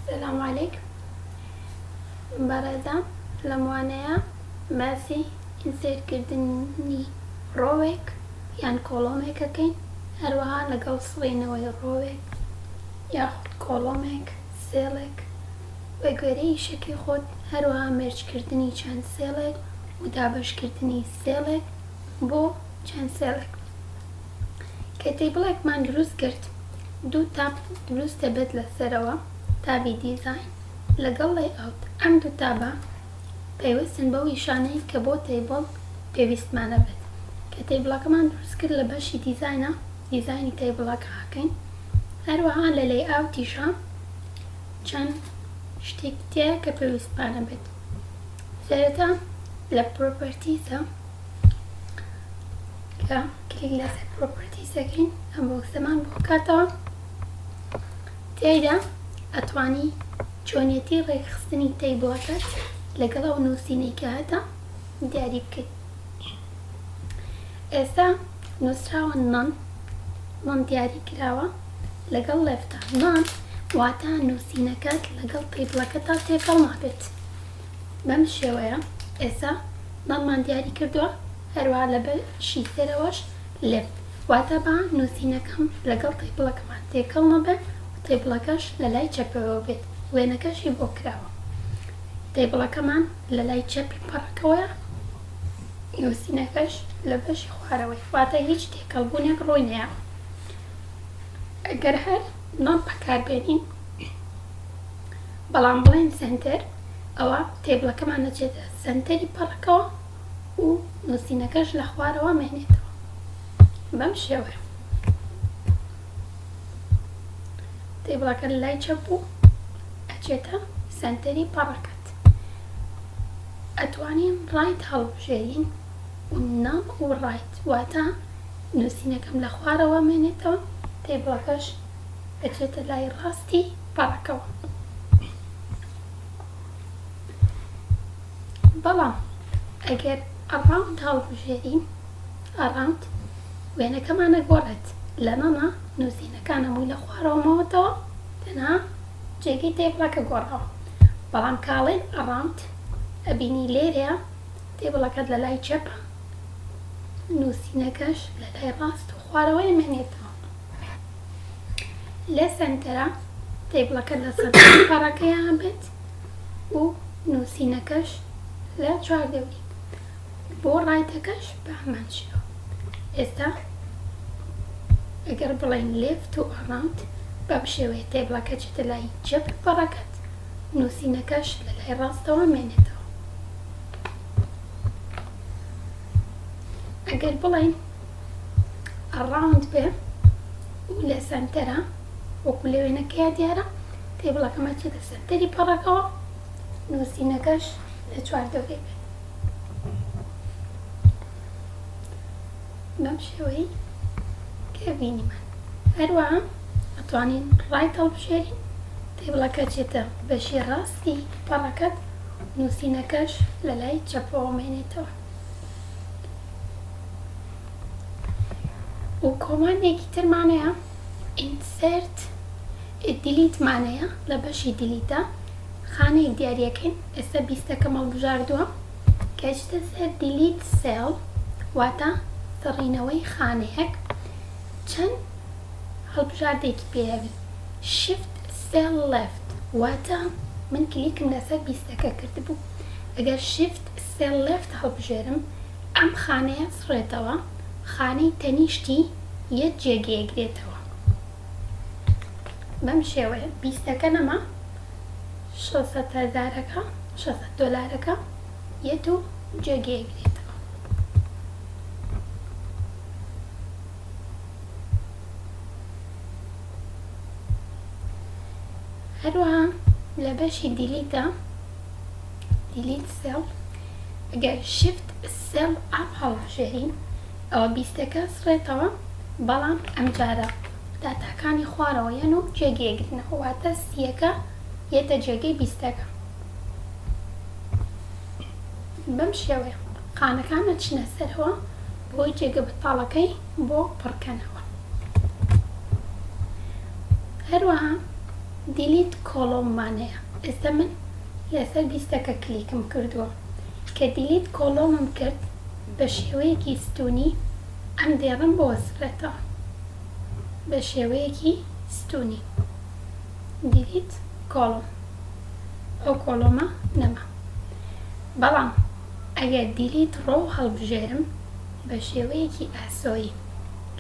السلام عليكم بارزان لموانيا ماسي انسير كردني رويك يعني كولوميك كين هروها لقل صغينة وي رويك ياخد كولوميك سيلك وقري شكي خود هروها مرج كردني چند سيلك ودابش كردني سيلك بو چند سيلك كتيبلك من دروس كرد دو تاب دروس تبت لسروا تابی دیزاین لەگەڵ لەیئاوت ئەم دوو تابە پێویستن بەو نیشانەی کە بۆ تێبڵ پێویستمانە بێت کە تێبڵەکەمان دروست کرد لە بەشی دیزاینە دیزاینی تێبڵەکە هاکەین هەروەها لە لەیئاوتیشە چەند شتێکی تایە کە پێویستمانە بێت سەرەتا لە پرۆپەرتیزە کە کلیک لەسەر پرۆپەرتیزەکەین ئەم بۆکسەمان بۆ بکاتەوە تێیدا ئەتوانی چۆنیەتی ڕێکخستنی تێبڵەکەت لەگەڵ ئەو نووسینەی کە هاتە دیاری بکەیت ئێستا نووسراوە نان دیاری کراوە لەگەڵ لێفتە نان واتە نووسینەکەت لەگەڵ تێبڵەکەتا تێکەڵ نابێت بەم شێوەیە ئێستا نانمان دیاری کردووە هەروەها لە بەشی سەرەوەش لێفت واتە با نووسینەکەم لەگەڵ تێبڵەکەمان تێکەڵ نەبێت تێبڵەکەش لە لای چەپەوە بێت وێنەکەشی بۆ کراوە تێبڵەکەمان لە لای چەپی پەڕەکەوەیە نووسینەکەش لە بەشی خوارەوەی واتە هیچ تێکەڵبوونێک ڕووی نەیە ئەگەر هەر نان بەکاربێنین بەڵام بڵێن سەنتەر ئەوە تێبڵەکەمان دەچێتە سەنتەری پەڕەکەوە و نووسینەکەش لە خوارەوە مێنێتەوە بەم شێوەیە تێبڵەکە لە لای چەپ و ئەچێتە سەنتەری پەڕەکەت ئەتوانین ڕایت هەڵبژێرین و نان و ڕایت واتە نووسینەکەم لە خوارەوە مێنێتەوە تێبڵەکەش ئەچێتە لای ڕاستی پەڕەکەوە بەڵام ئەگەر ئەڕاوند هەڵبژێرین ئەڕاوند وێنەکەمانە گۆڕێت لە نانە نووسینەکان هەمووی لە خوارەوە ماوەتەوە تەنها جێگەی تێبڵەکە گۆڕاوە بەڵام کاڵێن ئەڕاوند ئەبینی لێرەیە تێبڵەکەت لە لای چەپە نووسینەکەش لە لای ڕاست و خوارەوەی مێنێتەوە لە سەنتەرە تێبڵەکەت لە سەنتەری پەڕەکەیە بێت و نووسینەکەش لە چواردەوری بۆ ڕایتەکەش بە هەمان شێوە ئێستا ئەگەر بڵێن لێفت و ئەڕاوند بەم شێوەیە تێبڵەکە چێتە لای چەپی پەڕەکەت نووسینەکەش لە لای ڕاستەوە مێنێتەوە ئەگەر بڵێن ئەڕاوند بێ و لە سەنتەرە وەکو لە وێنەکەیە دیارە تێبڵەکەمە چێتە سەنتەری پەڕەکەوە نووسینەکەش لە چواردەوری بێت بەم شێوەی کە بینیمان هەروەها ئەتوانین ڕایت هەڵبژێرین تێبڵەکە چێتە بەشی ڕاستی پەڕەکەت نووسینەکەش لە لای چەپەوە مێنێتەوە و کۆماندێکی ترمانەیە ئینسێرت دیلیتمانەیە لە بەشی دیلیتە خانەی دیاریەکەین ئێستا بیستەکەم هەڵبژاردووە کە چتە سەر دیلیت سێڵ واتە سڕینەوەی خانەیەک چەند هەڵبژاردێکی پێیاوی شفت سێڵ لەفت واتە من کلیکم لەسەر بیستەکە کردبوو ئەگەر شفت سێڵ لەفت هەڵبژێرم ئەم خانەیە سڕێتەوە خانەی تەنیشتی یەک جێگەیەگرێتەوە بەم شێوەیە بیستەکە نەما 600,000ەکە 600 دۆلارەکە یەک و جێگەیەگرێتەوە هەروەها لە بەشی دیلیتە دیلیت سێڵ ئەگەر شفت سێڵ ئاپ هەڵبژێرین ئەوە بیستەکە سڕێتەوە بەڵام ئەمجارە داتاکانی خوارەوە یەن و جێگەیەگرنەوە واتە سیەکە یەتە جێگەی بیستەکە بەم شێوەیە قانەکان ئەچنە سەرەوە بۆی جێگە بەتاڵەکەی بۆ پڕکەنەوە هەروەها دیلیت کۆڵۆممانەیە ئێستا من لەسەر بیستەکە کلیکم کردووە کە دیلیت کۆڵۆمم کرد بە شێوەیەکی ستونی ئەم دێڕم بۆ سرەتەوە بە شێوەیەکی ستونی دیلیت کۆڵۆم ئەو کۆڵۆمە نەما بەڵام ئەگەر دیلیت ڕۆ هەڵبژێرم بە شێوەیەکی ئاسۆیی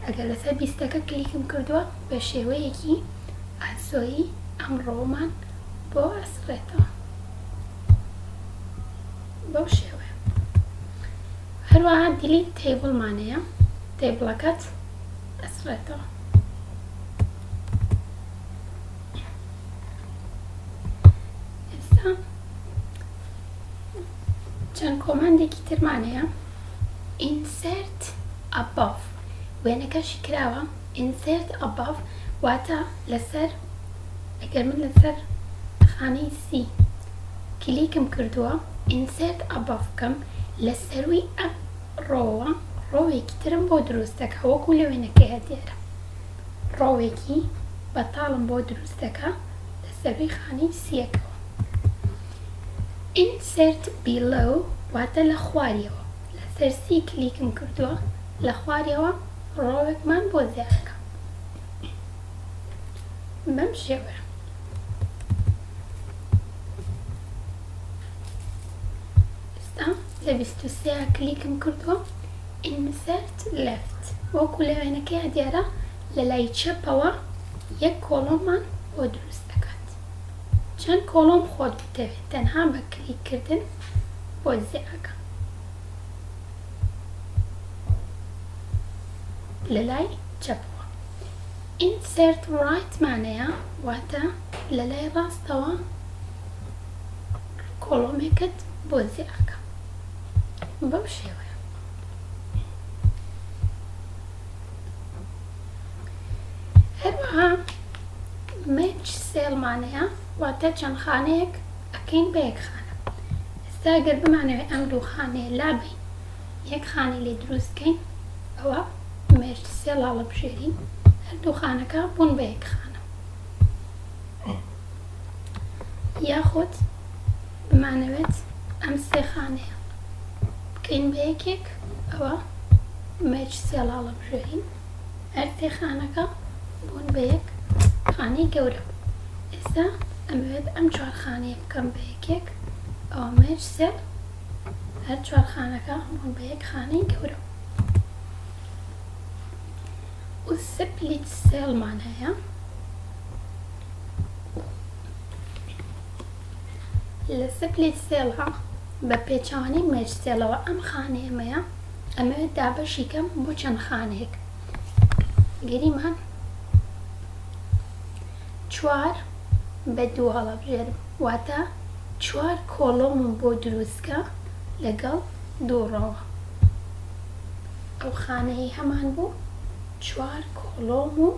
ئەگەر لەسەر بیستەکە کلیکم کردووە بە شێوەیەکی ئاسۆیی ئەم ڕۆمان بۆ ئەسڕێتەوە بەو شێوەیە هەروەها دیلیت تێبڵمانەیە تێبڵەکەت ئەسڕێتەوە ئێستا چەند کۆماندێکی ترمانەیە insert above وێنەکەشی کراوە insert above واتە لەسەر ئەگەر من لەسەر خانەی سی کلیکم کردووە insert above بکەم لە سەروی ئەم ڕۆوە ڕۆوێکی ترم بۆ دروستەکە وەکو لە وێنەکەیە دیارە ڕۆوێکی بەتاڵم بۆ دروستەکە لە سەروی خانەی سیەکەوە insert below واتە لە خواریەوە لەسەر سی کلیکم کردووە لە خواریەوە ڕۆوێکمان بۆ زیادەکە بەم شێوەیە ئێستا لە 23 کلیکم کردووە insert left وەکو لە وێنەکەیە دیارە لە لای چەپەوە یەک کۆڵۆممان بۆ دروست دەکات چەند کۆڵۆم خۆت بتەوێت تەنها بە کلیککردن بۆ زیادەکە لە لای چەپەوە insert right مانەیە واتە لە لای ڕاستەوە کۆڵۆمێکت بۆ زیادەکە بەو شێوەیە هەروەها match cell مانەیە واتە چەند خانەیەک ئەکەین بە یەک خانە ئێستا ئەگەر بمانەوێت ئەم دوو خانەیە لابین یەک خانەی لێ دروستکەین ئەوە match cell هەڵەبژێرین هەردوو خانەکە بوون بە یەک خانە یاخود بمانەوێت ئەم سێ خانەیە بکەین بە یەکێک ئەوە match cell هەڵەبژێرین هەر سێ خانەکە بوون بە یەک خانەی گەورە ئێستا ئەمەوێت ئەم چوار خانەیە بکەم بە یەکێک ئەوە match cell هەر چوار خانەکە بوون بە یەک خانەی گەورە و split cell مان هەیە لە split cell ها بە پێچەوانەی match cell ئەوە ئەم خانەیەمەیە ئەمەوێت دابەشی کەم بۆ چەند خانەیەک گەریمان چوار بە دوو هەڵەبژێرم واتە چوار کۆڵۆمم بۆ دروستکە لەگەڵ دوو ڕۆوە ئەو خانەی هەمان بوو چوار کۆڵۆم و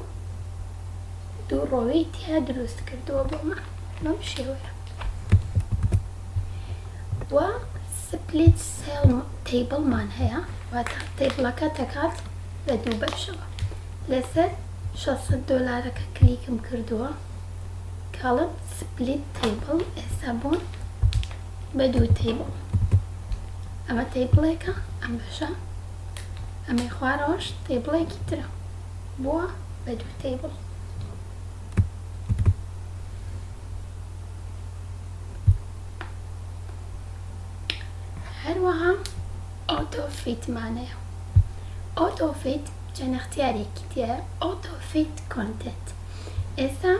دوو ڕۆوەی تیا دروست کردووە بۆمان بەم شێوەیە و split cell table مان هەیە واتە تێبڵەکە دەکات بە دوو بەشەوە لەسەر $600 کلیکم کردووە کاڵم split table ئێستا بوون بە دوو تێبڵ ئەمە تێبڵێکە ئەم بەشە ئەمەی خوارەوەش تێبڵێکی ترە بووە بە دوو تێبڵ هەروەها ئۆتۆفیت مانەیە ئۆتۆفیت چەند اختیارێکی تیایە ئۆتۆفیت کۆنتنت ئێستا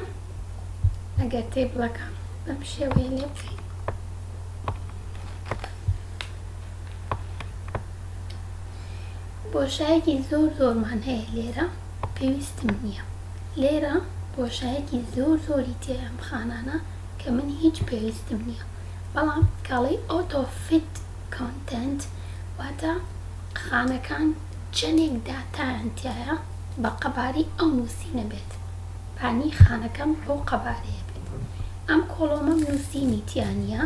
ئەگەر تێبڵەکە بەم شێوەیە لێ بکەین بۆشایەکی زۆرمان هەیە لێرە پێویستم نییە لێرە بۆشایەکی زۆری تێ ئەم خانانە کە من هیچ پێویستم نییە بەڵام کاڵی ئۆتۆفیت کۆنتنت واتە خانەکان چەندێک داتایان تایە بە قەباری ئەو نووسینە بێت پانی خانەکەم بۆ قەبارەیە بێت ئەم کۆڵۆمەم نووسینی تیانە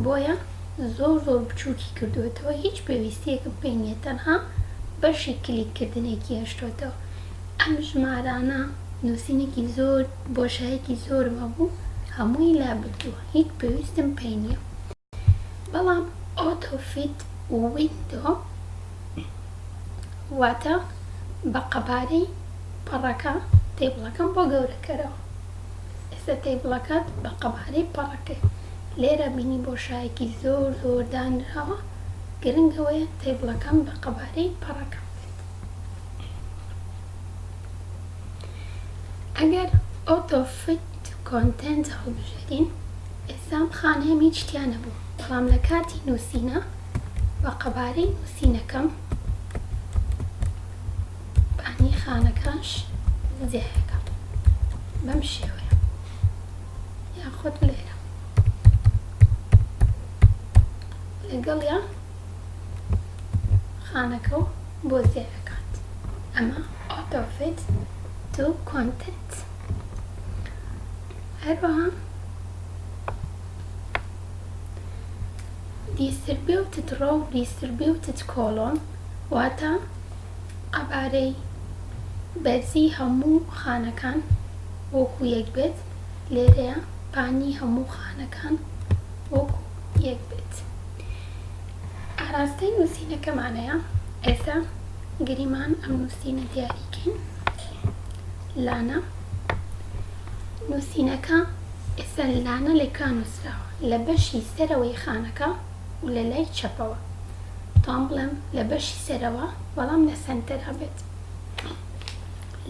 بۆیە زۆر بچووکی کردوێتەوە هیچ پێویستیەکە پێی نییە تەنها بەشی کلیککردنێکی هێشتۆتەوە ئەم ژمارانە نووسینێکی زۆر بۆشایەکی زۆرم هەبوو هەمووی لا بردووە هیچ پێویستم پێی نییە بەڵام ئۆتۆفیت ویندۆ واتە بە قەبارەی پەڕەکە تێبڵەکەم بۆ گەورەکەرەوە ئێستا تێبڵەکەت بە قەبارەی پەڕەکەی لێرە بینی بۆشایەکی زۆر زۆر دانراوە گرنگەوەیە تێبڵەکەم بە قەبارەی پەڕەکە ئەگەر ئۆتۆفیت کۆنتێنت هەڵبژێرین ئێستا خانەیەم هیچ شتیان نەبوو بەڵام لە کاتی نووسینە بە قەبارەی نووسینەکەم بانی خانەکەش زیایەکە بەم شێوەیە یاخود لێرە لەگەڵیا خانەکە و بۆ زیایەکات ئەمە ئۆتۆفیت تو کۆنتێنت هەروەها distributed row distributed column واتە قەبارەی بەرزی هەموو خانەکان وەکو یەک بێت لێرەیە پانی هەموو خانەکان وەکو یەک بێت ئاراستەی نووسینەکەمانەیە ئێستا گریمان ئەم نووسینە دیاریکەین لانە نووسینەکە ئێستا لانە لێکا نووسراوە لە بەشی سەرەوەی خانەکە و لە لای چەپەوە تام بڵێم لە بەشی سەرەوە بەڵام لە سەنتەرا بێت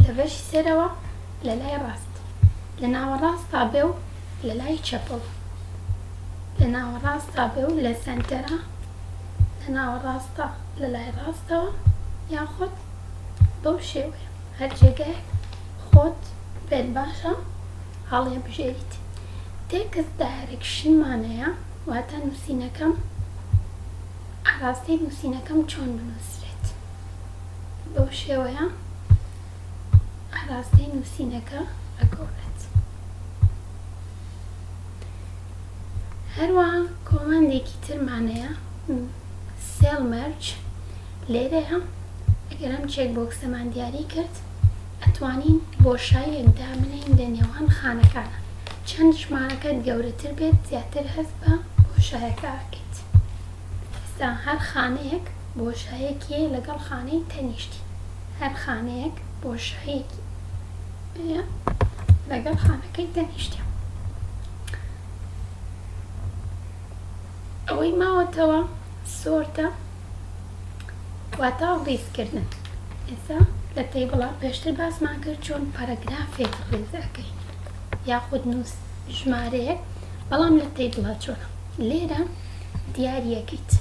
لە بەشی سەرەوە لە لای ڕاست لە ناوەڕاستا بێ و لە لای چەپەوە لە ناوەڕاستا بێ و لە سەنتەرا لە ناوەڕاستا لە لای ڕاستەوە یاخود بەو شێوەیە هەر جێگایەک خۆت بێت باشە هەڵێ بژێریت تێکست دایرێکشنمانەیە واتە نووسینەکەم ئاراستەی نووسینەکەم چۆن بنووسرێت بەو شێوەیە ئاراستەی نووسینەکە ئەگۆڕێت هەروەها کۆماندێکی ترمانەیە سێڵ مەرج لێرەیە ئەگەر ئەم چێک بۆکسەمان دیاری کرد ئەتوانین بۆشاییەک دابنێین لە نێوان خانەکانە چەند ژمارەکەت گەورەتر بێت زیاتر هەست بە بۆشایەکە ئەکەیت ئێستا هەر خانەیەک بۆشایەکیە لەگەڵ خانەی تەنیشتی هەر خانەیەک بۆشایەکی لەگەڵ خانەکەی تەنیشتی ئەوەی ماوەتەوە سۆرتە واتە ڕیزکردن ئێستا لە تێبڵە پێشتر باسمان کرد چۆن پەرەگرافێک ڕێزەکەین یاخود نووس ژمارەیەک بەڵام لە تێبڵە چۆنە لێرە دیاریەکەیت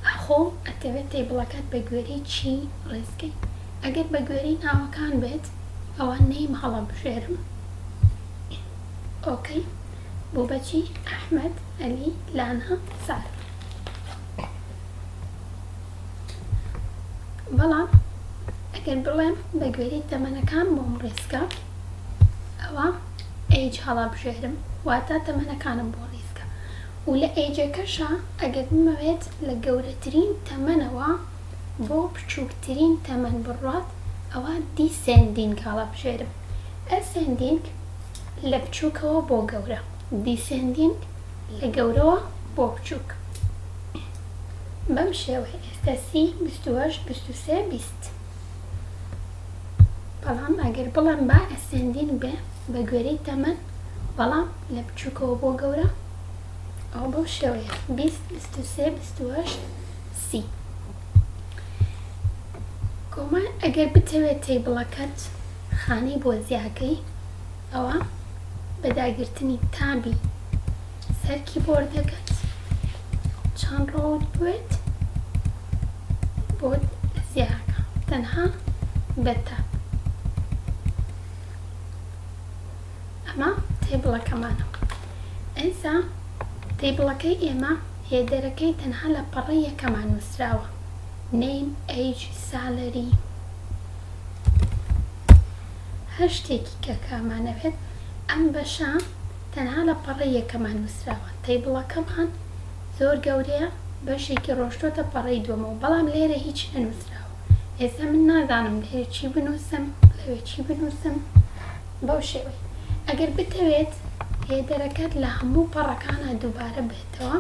ئەخۆ ئەتەوێت تێبڵەکەت بە گوێرەی چی ڕێزکەی ئەگەر بە گوێرەی ناوەکان بێت ئەوە نەیم هەڵە بژێرم ئۆکەی بۆ بەچی ئەحمەد ئەلی لانە سارە بەڵام ئەگەر بڵێم بە گوێرەی تەمەنەکان بۆم ڕێزکە ئەوە ئەیج هەڵە بژێرم واتە تەمەنەکانم بۆ ڕێزکە و لە ئەیجەکەشە ئەگەر بمەوێت لە گەورەترین تەمەنەوە بۆ بچووکترین تەمەن بڕوات ئەوە دیسێندینگ هەڵە بژێرم ئەسێندینگ لە بچووکەوە بۆ گەورە دیسێندینگ لە گەورەوە بۆ بچووک بەم شێوەیە ئێستا 28 23 20 بەڵام ئەگەر بڵێم با ئەسێندینگ بێ بە گوێرەی تەمەن بەڵام لە بچووکەوە بۆ گەورە ئەو بەو شێوەیە 20 23 28 30 کۆمان ئەگەر بتەوێت تێبڵەکەت خانەی بۆ زیاکەی ئەوە بەداگرتنی تابی سەر کیبۆردەکەت چەند ڕۆوت بوێت بۆ زیاکە تەنها بە تاب ئەمە تێبڵەکەمانەوە ئێستا تێبڵەکەی ئێمە هێدەرەکەی تەنها لە پەڕەی یەکەمان نووسراوە نەیم ئەیج سالەری هەر شتێکی کە کامانەوێت ئەم بەشە تەنها لە پەڕەی یەکەمان نووسراوە تێبڵەکەمان زۆر گەورەیە بەشێکی ڕۆشتۆتە پەڕەی دووەمەوە بەڵام لێرە هیچ نەنووسراوە ئێستا من نازانم لێرە چی بنووسم لەوێ چی بنووسم بەو شێوەی ئەگەر بتەوێت هێدەرەکەت لە هەموو پەڕەکانە دووبارە بێتەوە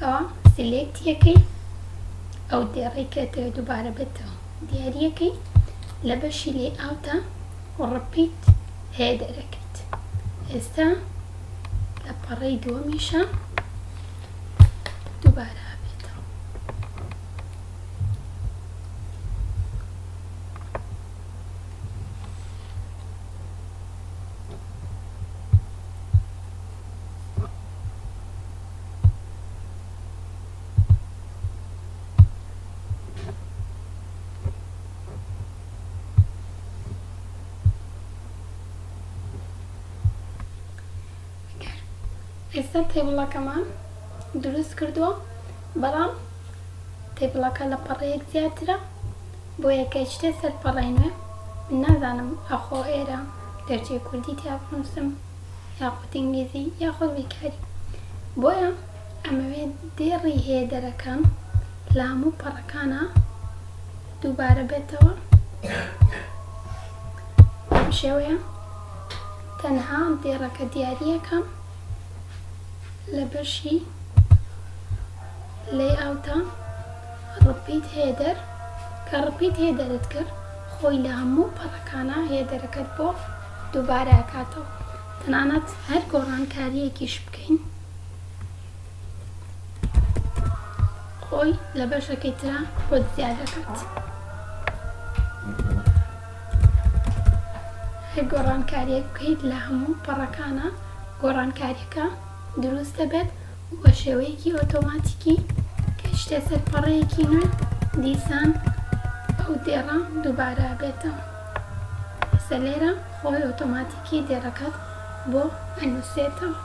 ئەوە سیلێکتیەکەی ئەو دێڕێکێتەوە دووبارە بێتەوە دیاریەکەی لە بەشی لێ ئاوتە ڕپیت هێدەرەکەیت ئێستا لە پەڕەی دووەمیشە دووبارە بێتەوە ئێستا تێبڵەکەمان دروست کردووە بەڵام تێبڵەکە لە پەڕەیەک زیاترە بۆ یەکەی شتێ سەر پەڕەی نوێ من نازانم ئەخۆ ئێرە دەرجەی کوردی تیا بنووسم یاخود ئینگلیزی یاخود بیکاری بۆیە ئەمەوێت دێڕی هێدەرەکەم لە هەموو پەڕەکانە دووبارە بێتەوە بەم شێوەیە تەنها دێڕەکە دیاریەکەم لە بەشی لێئاوتە ڕپیت هێدەر کە ڕپیت هێدەرت کرد خۆی لە هەموو پەڕەکانە هێدەرەکەت بۆ دووبارە ئەکاتەوە تەنانەت هەر گۆڕانکاریەکیش بکەین خۆی لە بەشەکەی ترا بۆ زیاد دەکات هەر گۆڕانکاریەک بکەیت لە هەموو پەڕەکانە گۆڕانکاریەکە دروست دەبێت بە شێوەیەکی ئۆتۆماتیکی کە شتێ سەر پەڕەیەکی نوێ دیسان ئەو دێڕە دووبارە بێتەوە ئێستا لێرە خۆی ئۆتۆماتیکی دێڕەکەت بۆ ئەنووسێتەوە